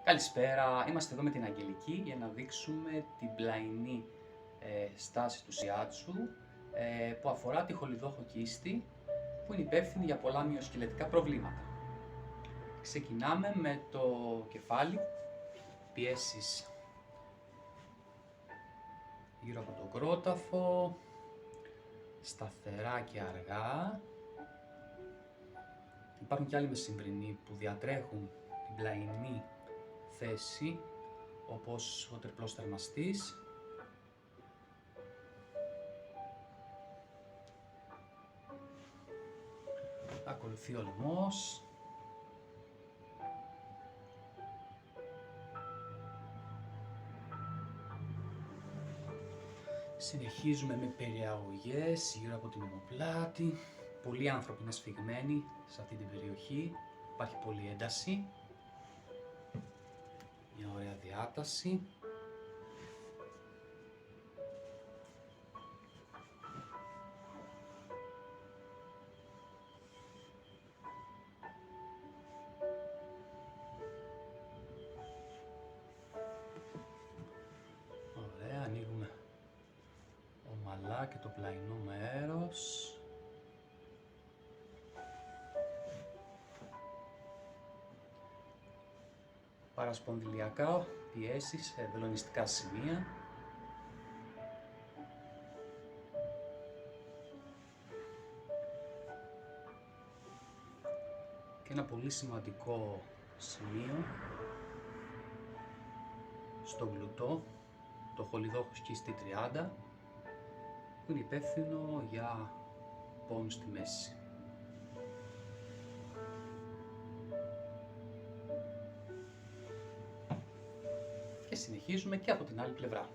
Καλησπέρα, είμαστε εδώ με την Αγγελική για να δείξουμε την πλαϊνή στάση του σιάτσου που αφορά τη χολιδόχο κίστη που είναι υπεύθυνη για πολλά μυοσκελετικά προβλήματα. Ξεκινάμε με το κεφάλι, πιέσεις γύρω από τον κρόταφο, σταθερά και αργά. Υπάρχουν και άλλοι μεσημβρινοί που διατρέχουν την πλαϊνή θέση, όπως ο τριπλός θερμαστής. Ακολουθεί ο λαιμός. Συνεχίζουμε με περιαγωγές γύρω από την ομοπλάτη. Πολλοί άνθρωποι είναι σφιγμένοι σε αυτή την περιοχή. Υπάρχει πολλή ένταση. Μια ωραία διάταση. Ωραία, ανοίγουμε ομαλά και το πλαϊνό μέρος. Παρασπονδυλιακά πιέσεις σε βελονιστικά σημεία. Και ένα πολύ σημαντικό σημείο στο γλουτό, το χολιδόχο κίστη 30, που είναι υπεύθυνο για πόνους στη μέση. Και συνεχίζουμε και από την άλλη πλευρά.